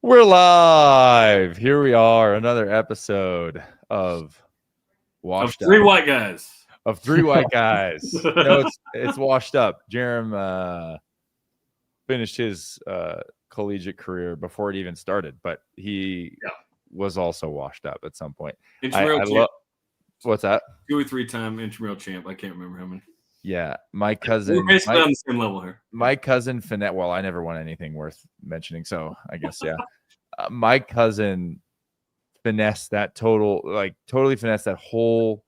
We're live. Here we are, another episode of Washed Three Up. white guys. Of three white guys. No, it's Washed Up. Jarom finished his collegiate career before it even started, but he was also washed up at some point. What's that? 2 or 3 time intramural champ. I can't remember how many. Yeah, my cousin. We're basically on the same level here. My cousin Fredette. Well, I never won anything worth mentioning, so I guess my cousin finessed that totally finessed that whole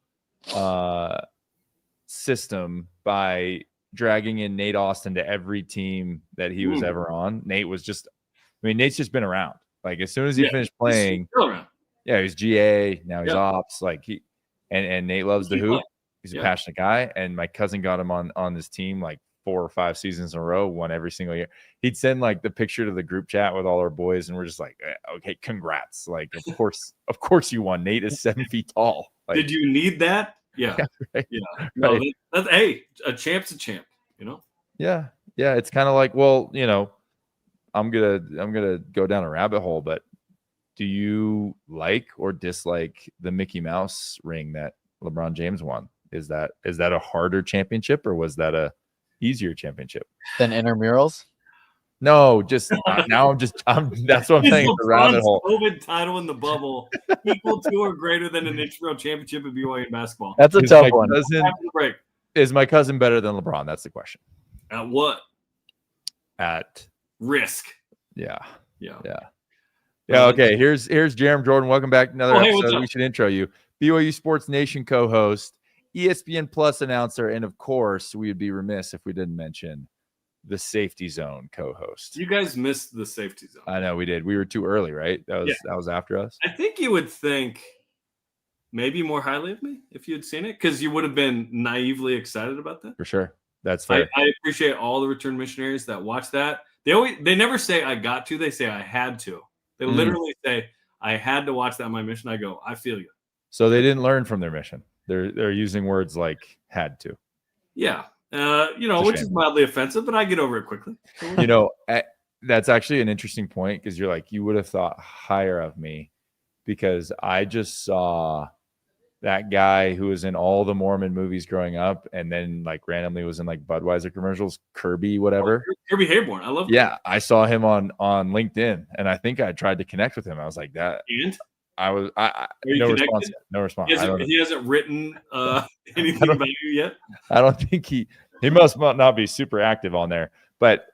system by dragging in Nate Austin to every team that he was ever on. Nate's just been around. Like as soon as he finished playing, he's GA, now he's ops. Like and Nate loves the hoop. He's a passionate guy, and my cousin got him on this team like 4 or 5 seasons in a row, won every single year. He'd send like the picture to the group chat with all our boys, and we're just like, okay, congrats. Like, of course you won. Nate is 7 feet tall. Like, did you need that? Yeah. Right. Yeah. No, that's a champ's a champ, you know? Yeah. Yeah. It's kind of like, well, I'm gonna go down a rabbit hole, but do you like or dislike the Mickey Mouse ring that LeBron James won? Is that a harder championship, or was that a easier championship than intramurals? No, just now that's what I'm saying. The rabbit hole. COVID title in the bubble equal to or greater than an intramural championship at BYU basketball? That's a tough one. Is my cousin better than LeBron? That's the question. At what? At risk. Yeah. Okay, here's Jarom Jordan. Welcome back to another episode. We should intro you. BYU Sports Nation co-host, ESPN Plus announcer, and of course, we would be remiss if we didn't mention the Safety Zone co-host. You guys missed the Safety Zone. I know we did. We were too early, right? That was after us. I think you would think maybe more highly of me if you had seen it, because you would have been naively excited about that. For sure. That's fair. I appreciate all the return missionaries that watch that. They never say I got to, they say I had to. They literally say I had to watch that on my mission. I go, I feel you. So they didn't learn from their mission. They're using words like had to. Yeah. Which is mildly offensive, but I get over it quickly. That's actually an interesting point, because you're like, you would have thought higher of me, because I just saw that guy who was in all the Mormon movies growing up, and then like randomly was in like Budweiser commercials, Kirby, whatever. Kirby Hayborn. I love him. Yeah. I saw him on LinkedIn, and I think I tried to connect with him. I was like, that. And no response. No response. He hasn't written anything about you yet. I don't think he must not be super active on there. But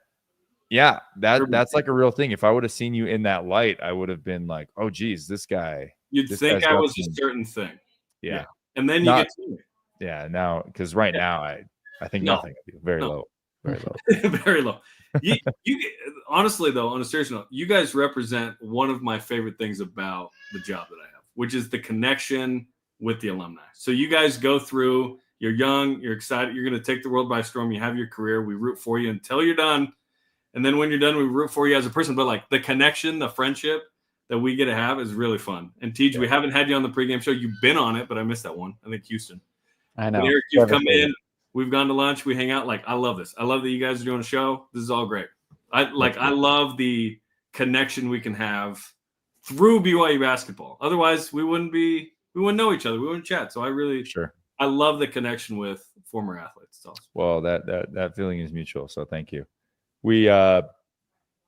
yeah, that's like a real thing. If I would have seen you in that light, I would have been like, oh geez, this guy. You'd think I was a certain thing. Yeah. And then you get to me. Yeah, now because right now I think nothing of you. Very low. Very low. Very low. You honestly, though, on a serious note, you guys represent one of my favorite things about the job that I have, which is the connection with the alumni. So you guys go through, you're young, you're excited, you're going to take the world by storm, you have your career, we root for you until you're done. And then when you're done, we root for you as a person. But like the connection, the friendship that we get to have is really fun. And Tej, we haven't had you on the pregame show. You've been on it, but I missed that one. I think Houston. I know. Eric, you've come in. We've gone to lunch. We hang out. Like, I love this. I love that you guys are doing a show. This is all great. I love the connection we can have through BYU basketball. Otherwise, we wouldn't know each other. We wouldn't chat. So I love the connection with former athletes. It's awesome. Well, that feeling is mutual. So thank you. We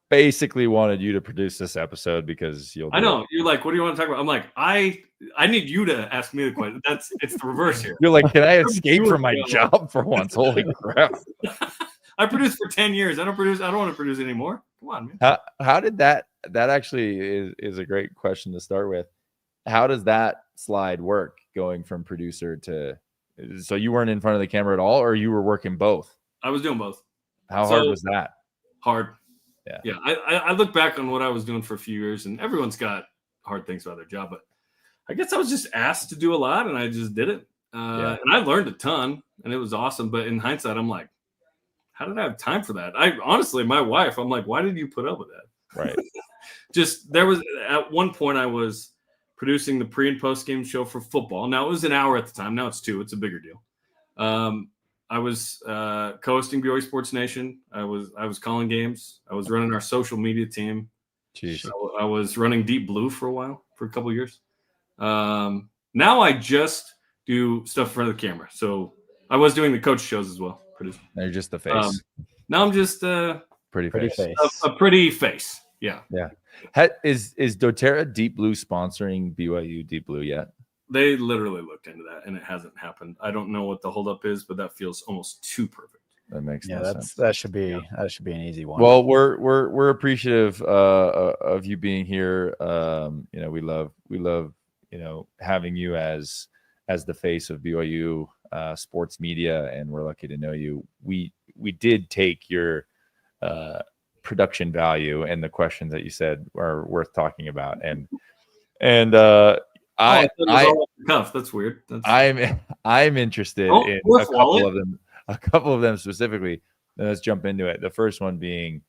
basically wanted you to produce this episode because I know you're like, what do you want to talk about? I'm like, I need you to ask me the question. It's the reverse here. You're like, can I escape from my job for once? Holy crap! I produced for 10 years. I don't want to produce anymore. Come on, man. How did that actually is a great question to start with. How does that slide work, going from producer to? So you weren't in front of the camera at all, or you were working both? I was doing both. How hard was that? Hard. Yeah. I look back on what I was doing for a few years, and everyone's got hard things about their job, but I guess I was just asked to do a lot, and I just did it. And I learned a ton, and it was awesome. But in hindsight, I'm like, how did I have time for that? Honestly, my wife, I'm like, why did you put up with that? Right. There was at one point I was producing the pre and post game show for football. Now it was an hour at the time. Now it's 2. It's a bigger deal. I was co-hosting BYU Sports Nation. I was calling games. I was running our social media team. Jeez. I was running Deep Blue for a couple of years. Now I just do stuff in front of the camera. So I was doing the coach shows as well. Now you're just the face. Now I'm just pretty face. A pretty face. Yeah. Yeah. Is doTERRA Deep Blue sponsoring BYU Deep Blue yet? They literally looked into that and it hasn't happened. I don't know what the holdup is, but that feels almost too perfect. That makes sense. That should be an easy one. Well, we're appreciative of you being here. We love having you as the face of BYU sports media, and we're lucky to know you. We did take your production value and the questions that you said are worth talking about, and that's weird. I'm interested in a couple of them specifically. Then let's jump into it. The first one being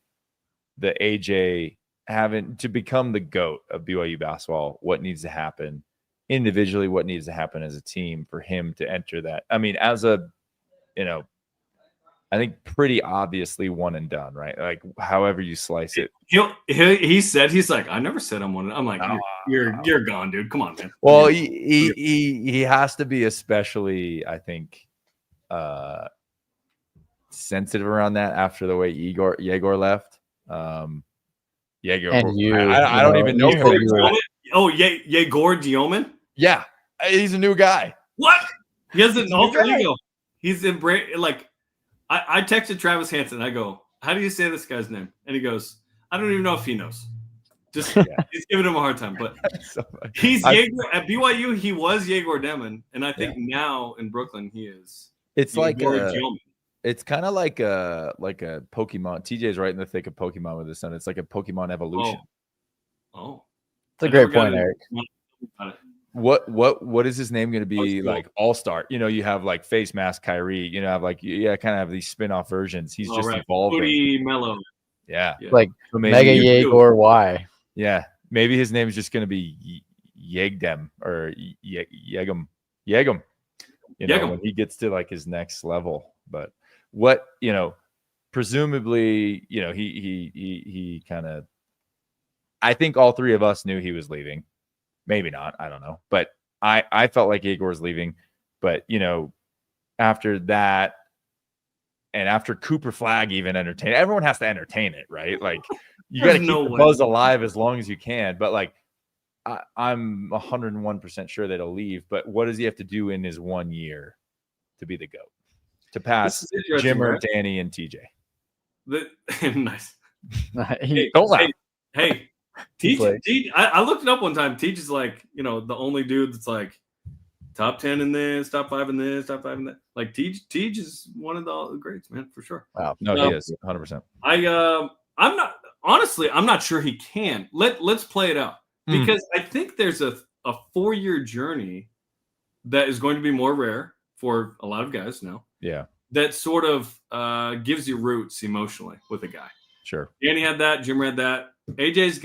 the AJ having to become the GOAT of BYU basketball. What needs to happen individually? What needs to happen as a team for him to enter that? I mean, as a, I think pretty obviously one and done, right? Like however you slice it. He said, he's like, I never said I'm one. I'm like, you're gone, dude. Come on, man. Well, he has to be especially, I think, sensitive around that after the way Yegor left. Yegor, and I don't even know him. Yegor Dioman? Yeah, he's a new guy. What? He has an alter ego. He's like, I texted Travis Hansen. I go, how do you say this guy's name? And he goes, I don't even know if he knows. Just he's giving him a hard time. But he's Yegor at BYU. He was Yegor Demon, and I think now in Brooklyn he is. It's like it's kind of like a Pokemon. TJ's right in the thick of Pokemon with his son. It's like a Pokemon evolution. Oh. It's a great point, Eric. What is his name going to be? Like all-star? You have like face mask Kyrie. Have like kind of have these spin-off versions. He's just evolving. Booty Mellow. Yeah. Like so Mega Yegor Y. Yeah, maybe his name is just going to be Yegdem or Yegum. When he gets to like his next level. But what presumably he kind of. I think all three of us knew he was leaving. Maybe not. I don't know. But I felt like Yegor was leaving. But, after that and after Cooper Flagg even entertained, everyone has to entertain it, right? Like, you got to keep the buzz alive as long as you can. But, like, I'm 101% sure that he'll leave. But what does he have to do in his 1 year to be the GOAT? To pass Jimmer, Danny, and TJ. Nice. Don't laugh. Hey. I looked it up one time. Teach is like, the only dude that's like top 10 in this, top 5 in this, top 5 in that. Like Teach is one of the greats, man, for sure. Wow. No, he is 100%. I'm not sure he can. Let's play it out because I think there's a 4-year journey that is going to be more rare for a lot of guys now. Yeah. That sort of gives you roots emotionally with a guy. Sure. Danny had that. Jim had that. AJ's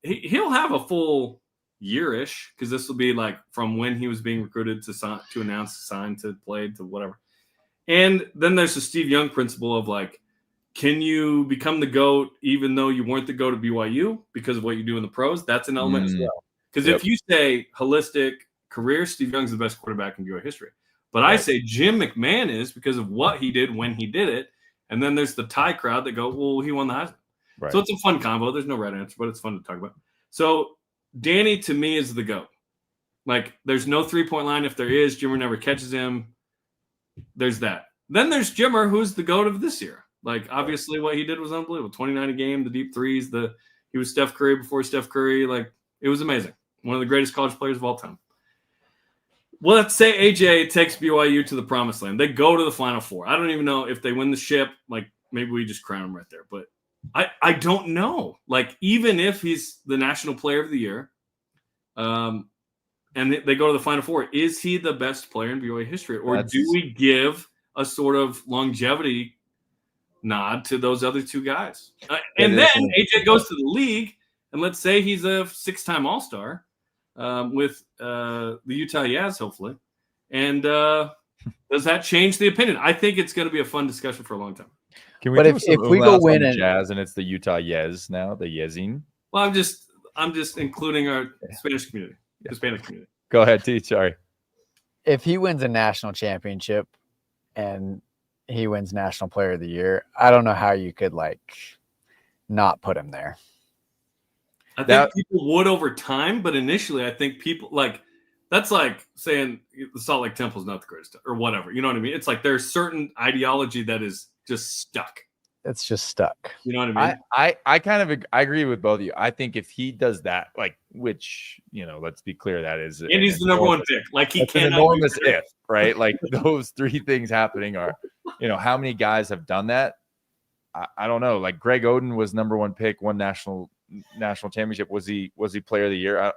he'll have a full year-ish because this will be like from when he was being recruited to announce to sign to play to whatever. And then there's the Steve Young principle of like, can you become the GOAT even though you weren't the GOAT at BYU because of what you do in the pros? That's an element as well. Because if you say holistic career, Steve Young's the best quarterback in BYU history. But I say Jim McMahon is because of what he did when he did it. And then there's the tie crowd that go, well, he won the Heisman. Right. So it's a fun combo. There's no right answer, but it's fun to talk about. So Danny, to me, is the GOAT. Like, there's no three-point line. If there is, Jimmer never catches him. There's that. Then there's Jimmer, who's the GOAT of this year. Like, obviously, what he did was unbelievable. 29 a game, the deep threes. He was Steph Curry before Steph Curry. Like, it was amazing. One of the greatest college players of all time. Well, let's say AJ takes BYU to the promised land. They go to the Final Four. I don't even know if they win the ship. Like, maybe we just crown him right there. But I don't know. Like, even if he's the National Player of the Year, and they go to the Final Four, is he the best player in BYU history? Or do we give a sort of longevity nod to those other two guys? And then AJ goes to the league, and let's say he's a 6-time All-Star with the Utah Jazz, hopefully. And does that change the opinion? I think it's going to be a fun discussion for a long time. Can we if we go win and Jazz and it's the Utah Jazz now, the Yezin? Well, I'm just including our Spanish community, Hispanic community. Go ahead, T. Sorry. If he wins a national championship and he wins National Player of the Year, I don't know how you could not put him there. I think people would over time, but initially I think people that's like saying the Salt Lake Temple is not the greatest or whatever. You know what I mean? It's like there's certain ideology that is just stuck. It's just stuck. You know what I mean? I agree with both of you. I think if he does that, which, let's be clear, that is, and he's the number one pick. Like he can't. An enormous if, right? Like those three things happening are, how many guys have done that? I don't know. Like Greg Oden was number one pick, won national championship. Was he player of the year?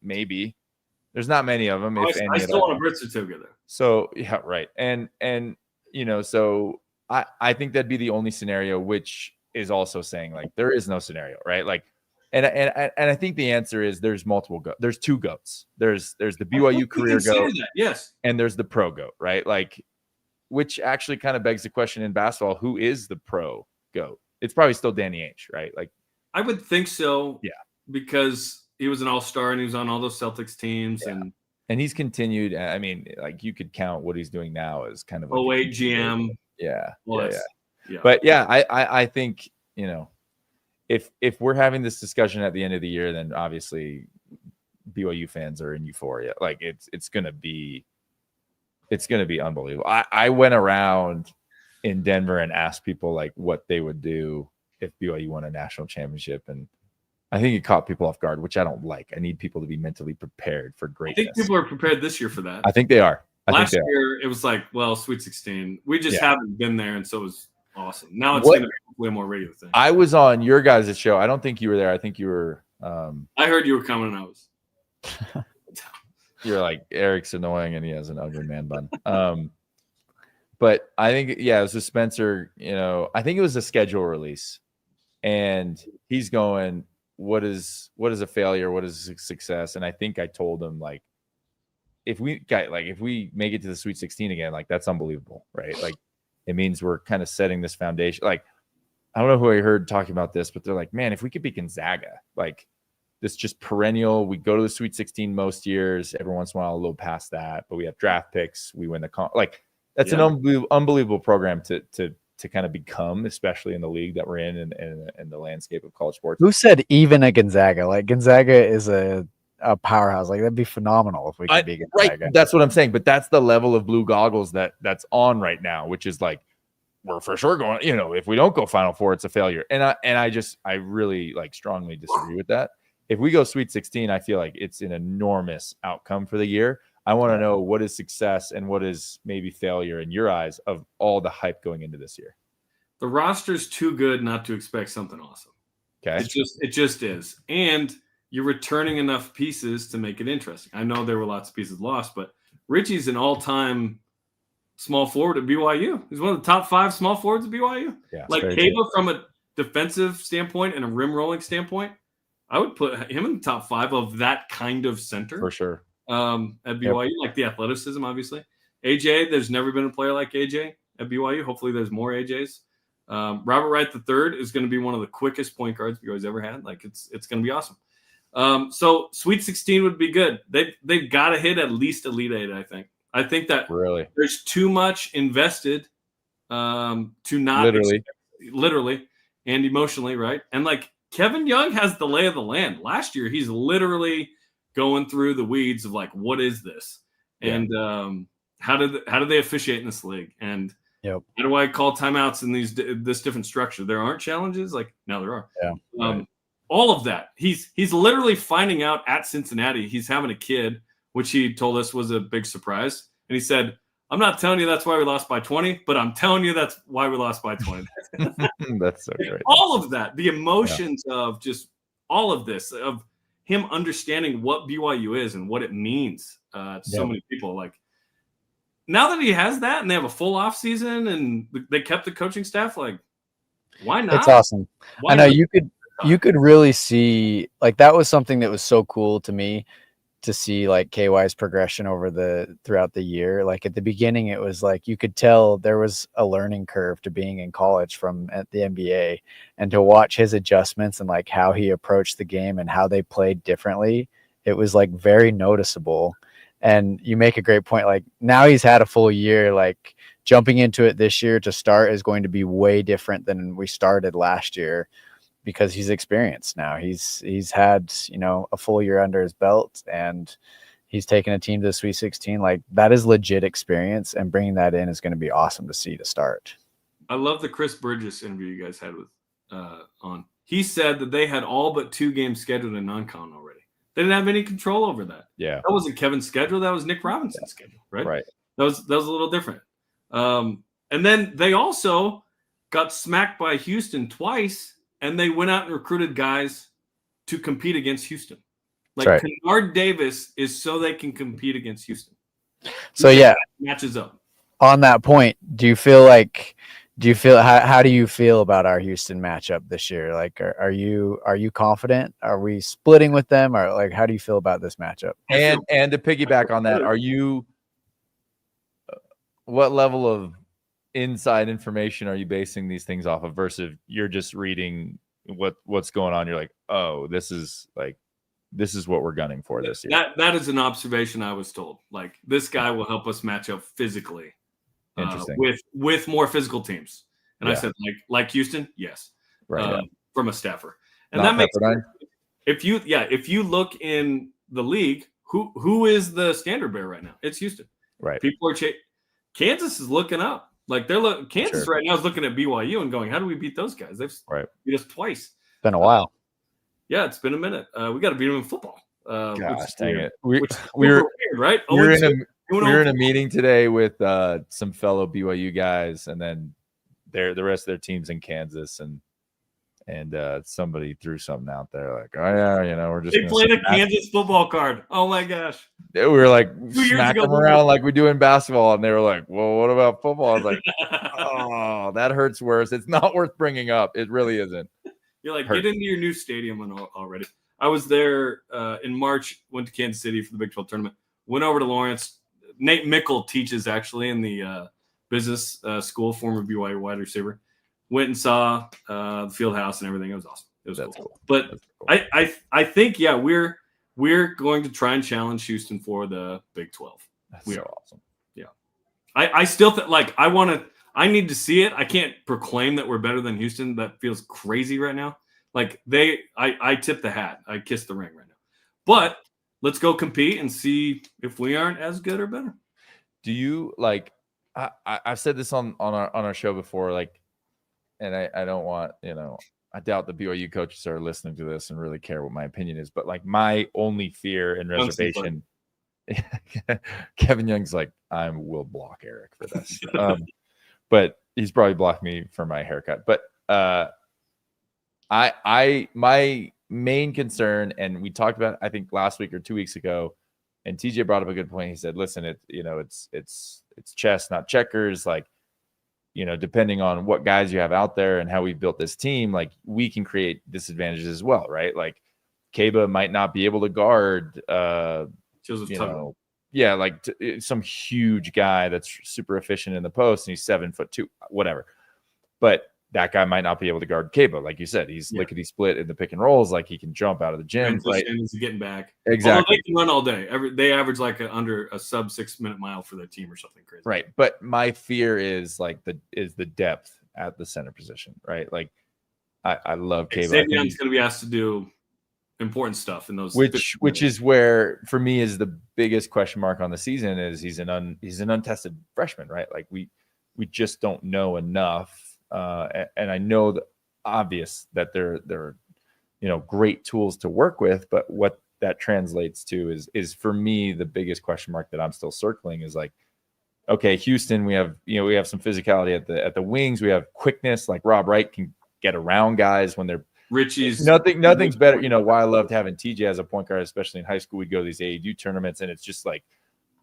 Maybe. There's not many of them. I still want a birth certificate there. So yeah, right. And so I think that'd be the only scenario, which is also saying there is no scenario, right? And I think the answer is there's multiple there's two goats. There's the BYU career goat, yes, and there's the pro goat, right? Which actually kind of begs the question in basketball: who is the pro goat? It's probably still Danny Ainge, right? I would think so. Yeah, because he was an all-star and he was on all those Celtics teams, and he's continued. I mean, you could count what he's doing now as kind of 08 GM. Yeah. Well, yeah. But yeah, I think, if we're having this discussion at the end of the year, then obviously BYU fans are in euphoria. It's gonna be unbelievable. I went around in Denver and asked people what they would do if BYU won a national championship, and I think it caught people off guard, which I don't like. I need people to be mentally prepared for greatness. I think people are prepared this year for that. I think they are. Last year, it was Sweet 16. We just haven't been there, and so it was awesome. Now it's going to be way more regular thing. I was on your guys' show. I don't think you were there. I think you were. I heard you were coming, and I was. You're like, Eric's annoying, and he has an ugly man bun. But I think, it was a Spencer. I think it was a schedule release, and he's going, what is a failure? What is a success? And I think I told him if we make it to the Sweet 16 again, that's unbelievable, right? It means we're kind of setting this foundation. I don't know who I heard talking about this, but they're like, man, if we could be Gonzaga, this just perennial, we go to the Sweet 16 most years, every once in a while, a little past that, but we have draft picks, we win the that's an unbelievable program to kind of become, especially in the league that we're in and the landscape of college sports. Who said even a Gonzaga? Gonzaga is a powerhouse. That'd be phenomenal if we could be Gonzaga. Right. That's what I'm saying. But that's the level of blue goggles that's on right now, which is we're for sure going, if we don't go Final Four, it's a failure. And I really strongly disagree with that. If we go Sweet 16, I feel like it's an enormous outcome for the year. I want to know what is success and what is maybe failure in your eyes of all the hype going into this year. The roster's too good not to expect something awesome. Okay. It just is. And you're returning enough pieces to make it interesting. I know there were lots of pieces lost, but Richie's an all-time small forward at BYU. He's one of the top 5 small forwards at BYU. Yeah, Cava from a defensive standpoint and a rim rolling standpoint, I would put him in the top 5 of that kind of center. For sure. At BYU, the athleticism, obviously. AJ, there's never been a player like AJ at BYU. Hopefully there's more AJs. Robert Wright III is going to be one of the quickest point guards BYU's ever had. It's going to be awesome. So Sweet 16 would be good. They've got to hit at least Elite 8, I think. I think that really there's too much invested to not literally and emotionally, right? And Kevin Young has the lay of the land. Last year, he's literally going through the weeds of what is this? And how do they officiate in this league? And how do I call timeouts in this different structure? There aren't challenges. Now there are. Yeah. All of that. He's literally finding out at Cincinnati he's having a kid, which he told us was a big surprise. And he said, I'm not telling you that's why we lost by 20, but I'm telling you that's why we lost by 20. That's so great. All of that, the emotions of just all of this, of him understanding what BYU is and what it means to so many people. Now that he has that and they have a full off season and they kept the coaching staff, why not? It's awesome. I know you could really see that was something that was so cool to me to see like KY's progression throughout the year. Like at the beginning, it was like you could tell there was a learning curve to being in college from at the NBA, and to watch his adjustments and like how he approached the game and how they played differently. It was like very noticeable. And you make a great point. Like now he's had a full year, like jumping into it this year to start is going to be way different than we started last year, because he's experienced now. He's had, a full year under his belt, and he's taken a team to the Sweet 16. Like that is legit experience, and bringing that in is going to be awesome to see to start. I love the Chris Burgess interview you guys had with on. He said that they had all but 2 games scheduled in non-con already. They didn't have any control over that. Yeah, that wasn't Kevin's schedule. That was Nick Robinson's schedule, right? Right. That was a little different. And then they also got smacked by Houston twice. And they went out and recruited guys to compete against Houston. Like right. Kennard Davis is so they can compete against Houston. So yeah, matches up. On that point, how do you feel about our Houston matchup this year? Like, are you confident? Are we splitting with them, or like, how do you feel about this matchup? And to piggyback on that, what level of inside information are you basing these things off of versus you're just reading what's going on? You're like, oh, this is what we're gunning for this year. That is an observation I was told. Like this guy will help us match up physically with more physical teams. And I said, like Houston, yes, right. From a staffer, and not that makes sense. If you look in the league, who is the standard bearer right now? It's Houston. Right. People are Kansas is looking up. Like Kansas right now is looking at BYU and going, how do we beat those guys? They've beat us twice. It's been a while. Yeah, it's been a minute. We got to beat them in football. Gosh, dang it. We were weird, right? We were in a meeting today with some fellow BYU guys, and then the rest of their teams in Kansas, and somebody threw something out there like, oh yeah, we're just they played a Kansas football card. Oh my gosh. We were like smacking them around like we do in basketball, and they were like, well, what about football? I was like, oh, that hurts worse. It's not worth bringing up. It really isn't. You're like, get into your new stadium already. I was there in March, went to Kansas City for the Big 12 tournament, went over to Lawrence. Nate Mickle teaches actually in the business school, former BYU wide receiver. Went and saw the field house and everything. It was awesome. It was cool. But cool. I think, we're going to try and challenge Houston for the Big 12. That's so awesome. Yeah. I still think I need to see it. I can't proclaim that we're better than Houston. That feels crazy right now. Like I tip the hat. I kiss the ring right now. But let's go compete and see if we aren't as good or better. Do you like, I've said this on our show before, like, and I don't want, I doubt the BYU coaches are listening to this and really care what my opinion is, but like my only fear and reservation, Kevin Young's like, I will block Eric for this. But he's probably blocked me for my haircut. But my main concern, and we talked about it, I think last week or 2 weeks ago, and TJ brought up a good point. He said, listen, it's chess, not checkers. Like, depending on what guys you have out there and how we've built this team, like we can create disadvantages as well, right? Like Kaba might not be able to guard, some huge guy that's super efficient in the post, and he's 7'2", whatever. But that guy might not be able to guard Kaba, like you said. He's lickety split in the pick and rolls, like he can jump out of the gym. Right? He's getting back. Exactly. Although they can run all day. They average like under a sub 6 minute mile for their team or something crazy. Right. But my fear is like the depth at the center position, right? Like I love Kaba. Savian's going to be asked to do important stuff in those, which is where for me is the biggest question mark on the season. Is he's an untested freshman, right? Like we just don't know enough. And I know the obvious that they're great tools to work with, but what that translates to is for me the biggest question mark that I'm still circling is like, okay, Houston, we have some physicality at the wings, we have quickness, like Rob Wright can get around guys when they're Richie's nothing's better. Why I loved having TJ as a point guard, especially in high school. We'd go to these AAU tournaments, and it's just like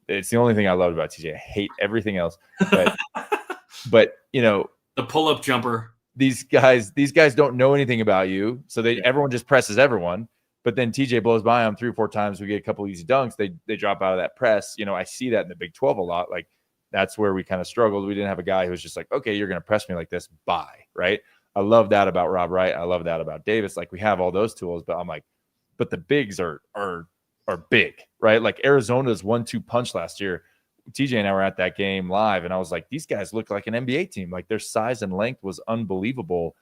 it's the only thing I loved about TJ. I hate everything else, but the pull-up jumper. These guys don't know anything about you, so everyone just presses everyone. But then TJ blows by him 3 or 4 times. We get a couple easy dunks. They drop out of that press. I see that in the Big 12 a lot. Like, that's where we kind of struggled. We didn't have a guy who was just like, okay, you're going to press me like this. Bye. Right. I love that about Rob Wright. I love that about Davis. Like, we have all those tools, but I'm like, but the bigs are big, right? Like Arizona's 1-2 punch last year. TJ and I were at that game live, and I was like, these guys look like an NBA team. Like, their size and length was unbelievable,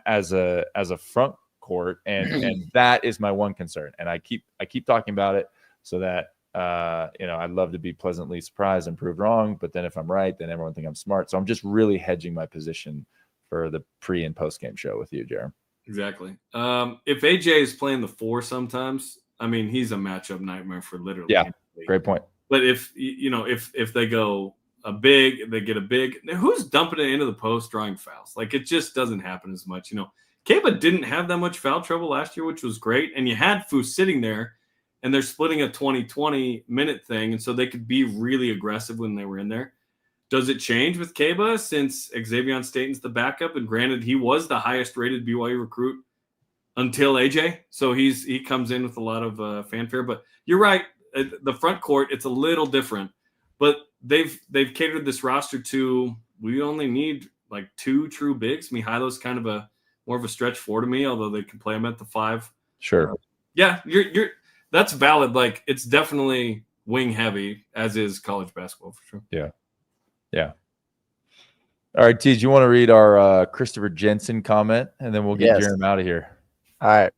as a front court, and that is my one concern. And I keep talking about it so that I'd love to be pleasantly surprised and proved wrong. But then if I'm right, then everyone think I'm smart. So I'm just really hedging my position for the pre and post game show with you, Jarom. Exactly. If AJ is playing the 4 sometimes, I mean, he's a matchup nightmare for literally. Yeah, great point. But if they go they get a big, who's dumping it into the post drawing fouls? Like, it just doesn't happen as much. Keba didn't have that much foul trouble last year, which was great. And you had Fu sitting there, and they're splitting a 20-20 minute thing. And so they could be really aggressive when they were in there. Does it change with Keba since Xavier Staten's the backup? And granted, he was the highest rated BYU recruit until AJ. So he comes in with a lot of fanfare. But you're right. The front court, it's a little different. But they've catered this roster to, we only need like 2 true bigs. Mihailo's kind of more of a stretch 4 to me, although they can play him at the 5. Sure. Yeah, that's valid. Like, it's definitely wing heavy, as is college basketball for sure. Yeah. All right, T, do you want to read our Christopher Jensen comment, and then we'll get Jarom out of here? All right.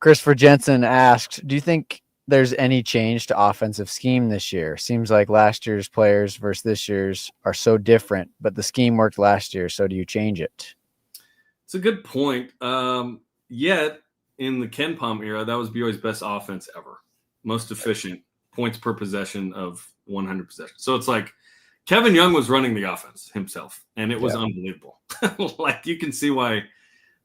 Christopher Jensen asked, do you think there's any change to offensive scheme this year? Seems like last year's players versus this year's are so different, but the scheme worked last year, so do you change it? It's a good point. Yet, in the Ken Pom era, that was BYU's best offense ever. Most efficient, points per possession of 100 possessions. So it's like Kevin Young was running the offense himself, and it was unbelievable. Like, you can see why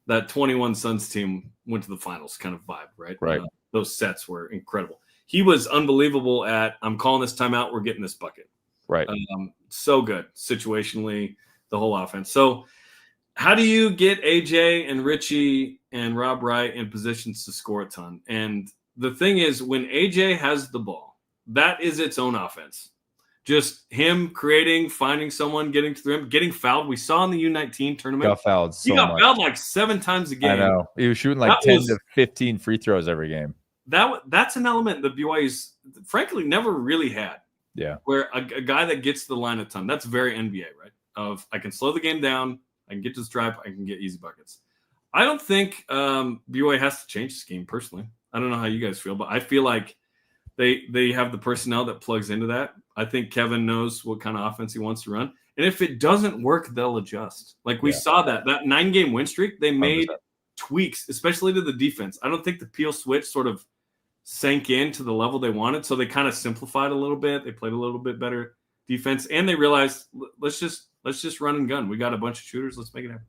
that 21 Suns team went to the finals kind of vibe, right? Right. Those sets were incredible. He was unbelievable at, I'm calling this timeout, we're getting this bucket. Right. So good situationally, the whole offense. So how do you get AJ and Richie and Rob Wright in positions to score a ton? And the thing is, when AJ has the ball, that is its own offense. Just him creating, finding someone, getting to the rim, getting fouled. We saw in the U19 tournament. Got fouled so he got much. fouled like 7 times a game. I know. He was shooting like 10 to 15 free throws every game. That's an element that BYU's, frankly, never really had. Yeah. Where a guy that gets to the line a ton, that's very NBA, right? Of, I can slow the game down, I can get to the stripe, I can get easy buckets. I don't think BYU has to change the scheme personally. I don't know how you guys feel, but I feel like they have the personnel that plugs into that. I think Kevin knows what kind of offense he wants to run. And if it doesn't work, they'll adjust. Like we saw that 9-game win streak, they made 100%. Tweaks, especially to the defense. I don't think the peel switch sort of sank in to the level they wanted. So they kind of simplified a little bit. They played a little bit better defense. And they realized, let's just run and gun. We got a bunch of shooters. Let's make it happen.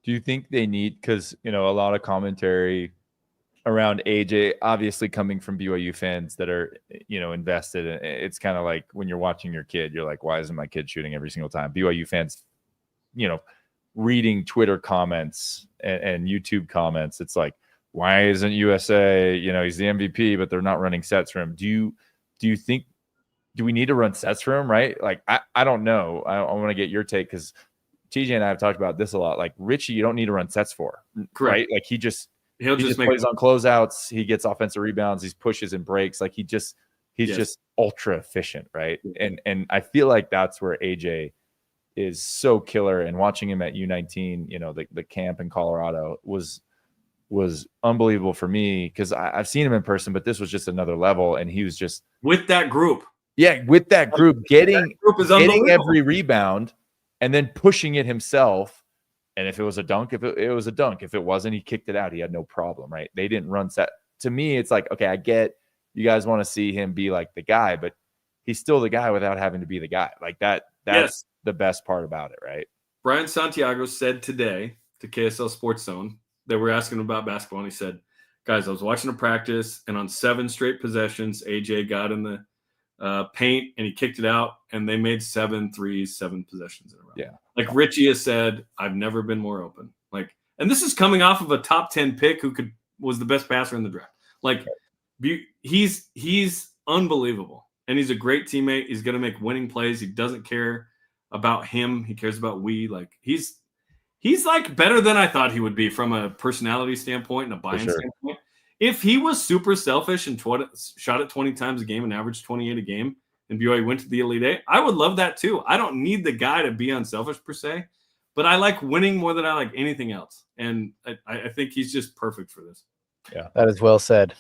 Do you think they need, because, a lot of commentary around AJ, obviously coming from BYU fans that are, invested. It's kind of like when you're watching your kid, you're like, why isn't my kid shooting every single time? BYU fans, reading Twitter comments and YouTube comments. It's like, why isn't USA, he's the MVP, but they're not running sets for him. Do you think, do we need to run sets for him? Right. Like, I don't know. I want to get your take, because TJ and I have talked about this a lot. Like Richie, you don't need to run sets for, correct? Right? Like he just plays on closeouts. He gets offensive rebounds. He pushes and breaks. Like he's just ultra efficient, right? And I feel like that's where AJ is so killer. And watching him at U19, the camp in Colorado was unbelievable for me, because I've seen him in person, but this was just another level. And he was just with that group. Yeah, with that group, getting every rebound and then pushing it himself. And if it was a dunk, it was a dunk. If it wasn't, he kicked it out. He had no problem, right? They didn't run set. To me, it's like, okay, I get you guys want to see him be like the guy, but he's still the guy without having to be the guy. Like that's the best part about it, right? Brian Santiago said today to KSL Sports Zone, they were asking him about basketball, and he said, guys, I was watching a practice, and on 7 straight possessions, AJ got in the paint and he kicked it out, and they made 7 threes, 7 possessions in a row. Yeah. Like Richie has said, I've never been more open. Like, and this is coming off of a top 10 pick who could was the best passer in the draft. Like he's unbelievable, and he's a great teammate. He's going to make winning plays. He doesn't care about him. He cares about we. Like he's like better than I thought he would be from a personality standpoint and a buy-in standpoint. If he was super selfish and shot it 20 times a game and averaged 28 a game, and BYU went to the Elite Eight, I would love that too. I don't need the guy to be unselfish per se, but I like winning more than I like anything else. And I think he's just perfect for this. Yeah, that is well said.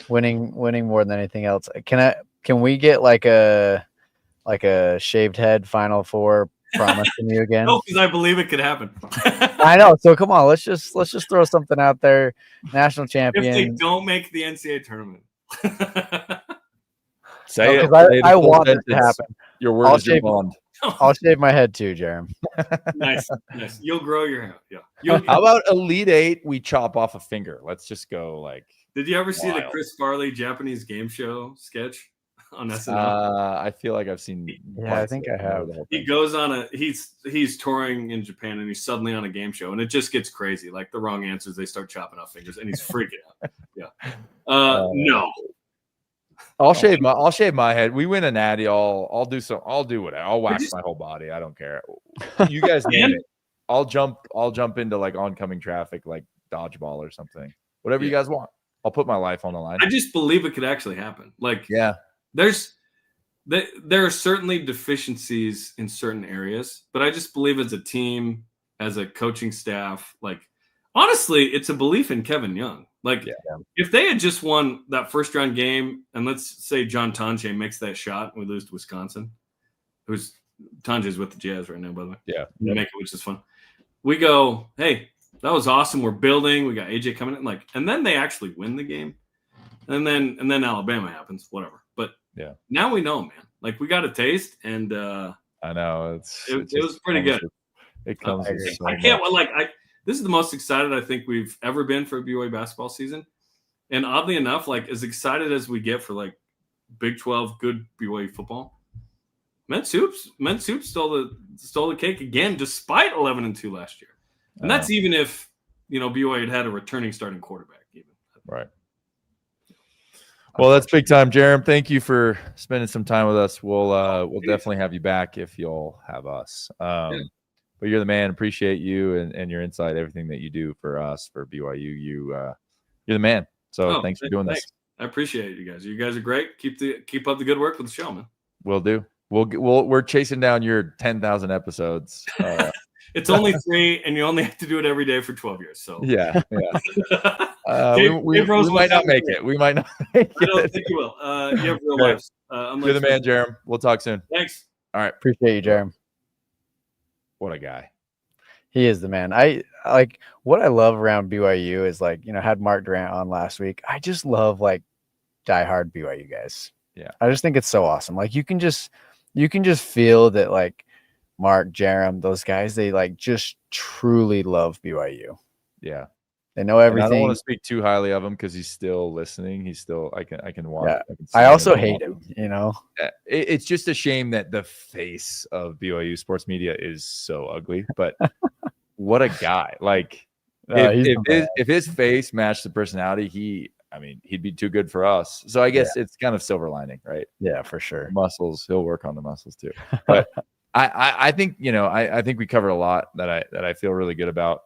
Winning more than anything else. Can we get like a shaved head Final Four promise from you again? No, because I believe it could happen. I know. So come on, let's just throw something out there. National champion. If they don't make the NCAA tournament. Say it. I want it to happen. Your word is your bond. I'll shave my head too, Jarom. Nice. You'll grow your hair. Yeah. How about Elite Eight? We chop off a finger. Let's just go like. Did you ever see the Chris Farley Japanese game show sketch on SNL? I feel like I've seen. Yeah, I think I have. He goes on he's touring in Japan and he's suddenly on a game show and it just gets crazy. Like the wrong answers, they start chopping off fingers and he's freaking out. Yeah. No. I'll shave my head. We win a natty. I'll do whatever. I'll wax my whole body. I don't care. You guys name it. I'll jump into like oncoming traffic, like dodgeball or something. Whatever you guys want. I'll put my life on the line. I just believe it could actually happen. Like, yeah, there are certainly deficiencies in certain areas, but I just believe as a team, as a coaching staff, like honestly, it's a belief in Kevin Young. Like if they had just won that first round game, and let's say John Tanche makes that shot and we lose to Wisconsin, Tanche's with the Jazz right now, by the way. Yeah. Make it, which is fun. We go, hey, that was awesome. We're building. We got AJ coming in, and then they actually win the game, and then Alabama happens, whatever. But now we know, man. Like we got a taste, and I know it was pretty good. It comes. I can't this is the most excited I think we've ever been for a BYU basketball season, and oddly enough, like as excited as we get for like Big 12 good BYU football, men's hoops stole the cake again, despite 11-2 last year. And that's even if, BYU had a returning starting quarterback even. Right. Well, that's big time, Jarom. Thank you for spending some time with us. We'll definitely have you back if you'll have us. But you're the man. Appreciate you and your insight, everything that you do for us, for BYU. You're the man. So thanks for doing this. I appreciate it, you guys. You guys are great. Keep up the good work with the show, man. Will do. We're chasing down your 10,000 episodes. It's only 3, and you only have to do it every day for 12 years. So we might not make it. We might not make it. I don't think you will. You have real lives. You're the man, Jarom. We'll talk soon. Thanks. All right. Appreciate you, Jarom. What a guy. He is the man. I like what I love around BYU is had Mark Durant on last week. I just love diehard BYU guys. Yeah. I just think it's so awesome. Like you can just feel that Mark, Jarom, those guys, they just truly love BYU. Yeah. They know everything. And I don't want to speak too highly of him because he's still listening. He's still I can watch. Yeah. I also hate him, It's just a shame that the face of BYU sports media is so ugly, but what a guy. If his face matched the personality, he'd be too good for us. So I guess it's kind of silver lining, right? Yeah, for sure. Muscles, he'll work on the muscles too. But I think, I think we covered a lot that I feel really good about.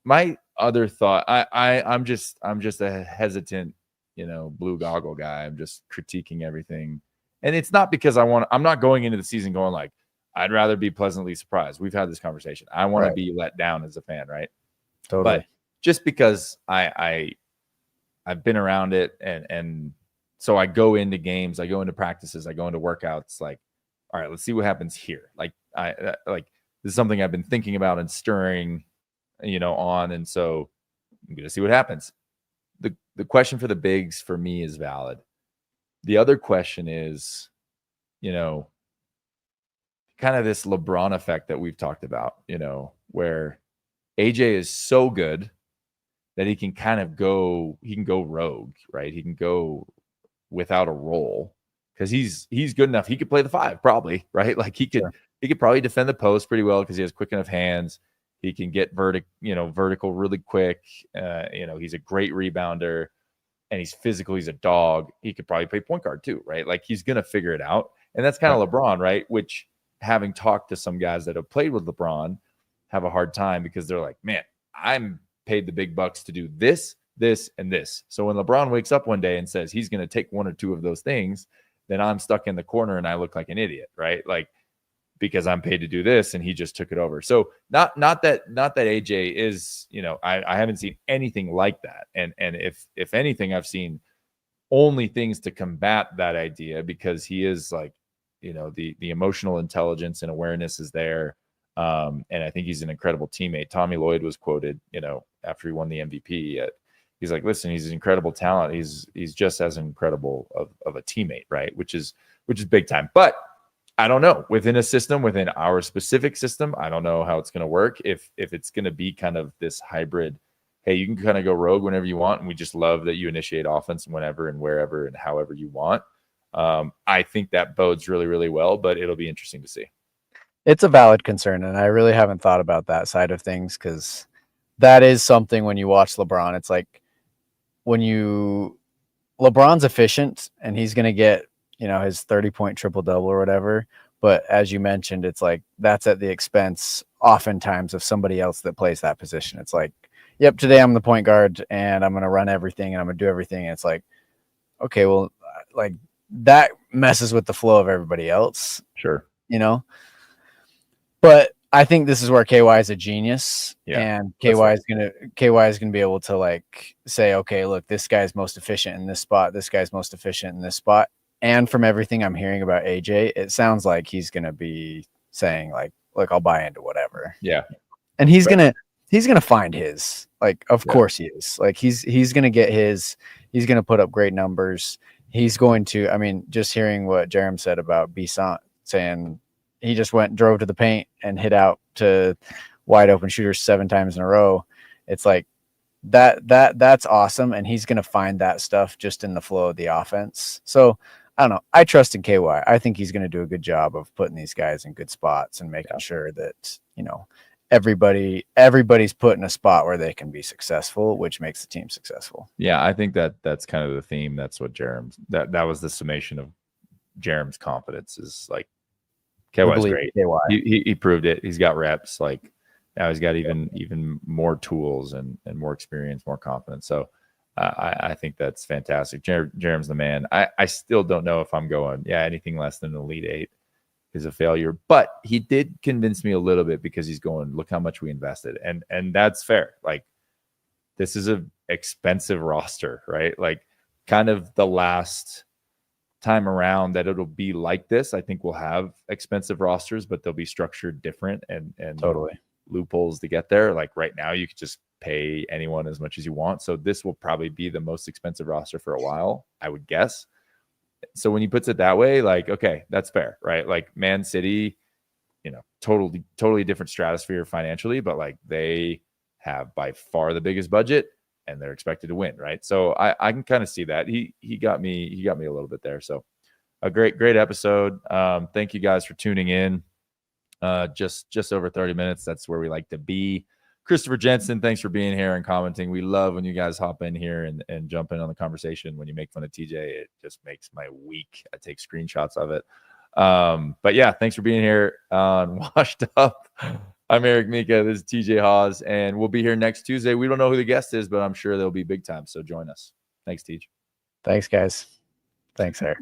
My other thought, I'm just a hesitant, blue goggle guy. I'm just critiquing everything. And it's not because I'm not going into the season going I'd rather be pleasantly surprised. We've had this conversation. I want to be let down as a fan, right? Totally. But just because I've been around it and so I go into games, I go into practices, I go into workouts, all right, let's see what happens here. This is something I've been thinking about and stirring, on. And so I'm going to see what happens. The question for the bigs for me is valid. The other question is, kind of this LeBron effect that we've talked about, where AJ is so good that he can go rogue, right? He can go without a role because he's good enough. He could play the 5 probably, right? He could probably defend the post pretty well because he has quick enough hands. He can get vertical really quick. He's a great rebounder, and he's physical. He's a dog. He could probably play point guard too, right? Like he's gonna figure it out. And that's kind of LeBron, right? Which, having talked to some guys that have played with LeBron, have a hard time because they're like, man, I'm paid the big bucks to do this, this, and this. So when LeBron wakes up one day and says he's going to take one or two of those things, then I'm stuck in the corner and I look like an idiot, right? Like, because I'm paid to do this and he just took it over. So not that AJ is, I haven't seen anything like that. And if anything, I've seen only things to combat that idea, because he is like, the emotional intelligence and awareness is there. And I think he's an incredible teammate. Tommy Lloyd was quoted, after he won the MVP. He's like, listen, he's an incredible talent. He's just as incredible of a teammate, right? Which is big time. But I don't know, within our specific system, I don't know how it's going to work. If it's going to be kind of this hybrid, hey, you can kind of go rogue whenever you want, and we just love that you initiate offense whenever and wherever and however you want. I think that bodes really, really well, but it'll be interesting to see. It's a valid concern, and I really haven't thought about that side of things, because that is something when you watch LeBron. It's like LeBron's efficient and he's going to get, his 30-point triple-double or whatever. But as you mentioned, it's like that's at the expense oftentimes of somebody else that plays that position. It's like, yep, today I'm the point guard and I'm going to run everything and I'm going to do everything. And it's like, okay, well, like that messes with the flow of everybody else. Sure. But I think this is where KY is a genius, and KY is gonna be able to like say, okay, look, this guy's most efficient in this spot, this guy's most efficient in this spot. And from everything I'm hearing about AJ, it sounds like he's gonna be saying like, look, I'll buy into whatever. Yeah. And he's gonna find his, like, of course he is. Like he's gonna get his, he's gonna put up great numbers. He's going to, I mean, just hearing what Jarom said about Bissant, saying he just drove to the paint and hit out to wide open shooters 7 times in a row. It's like that's awesome. And he's going to find that stuff just in the flow of the offense. So I don't know. I trust in KY. I think he's going to do a good job of putting these guys in good spots and making sure that, everybody's put in a spot where they can be successful, which makes the team successful. Yeah. I think that's kind of the theme. That's what that was the summation of Jarom's confidence, is like, KY's great. He proved it. He's got reps. Like now he's got even more tools and more experience, more confidence. So I think that's fantastic. Jarom's the man. I still don't know if I'm going, anything less than an Elite 8 is a failure. But he did convince me a little bit, because he's going, look how much we invested. And that's fair. Like, this is a expensive roster, right? Like, kind of the last time around that it'll be like this, I think we'll have expensive rosters, but they'll be structured different and totally loopholes to get there. Like right now, you could just pay anyone as much as you want. So this will probably be the most expensive roster for a while, I would guess. So when he puts it that way, like, okay, that's fair, right? Like Man City, totally different stratosphere financially, but like they have by far the biggest budget and they're expected to win, right? So I can kind of see that. He got me a little bit there. So a great episode. Thank you guys for tuning in. Just over 30 minutes. That's where we like to be. Christopher Jensen, thanks for being here and commenting. We love when you guys hop in here and jump in on the conversation. When you make fun of TJ, it just makes my week. I take screenshots of it. But yeah, thanks for being here on Washed Up. I'm Eric Mika. This is TJ Haws, and we'll be here next Tuesday. We don't know who the guest is, but I'm sure they'll be big time. So join us. Thanks, TJ. Thanks, guys. Thanks, Eric.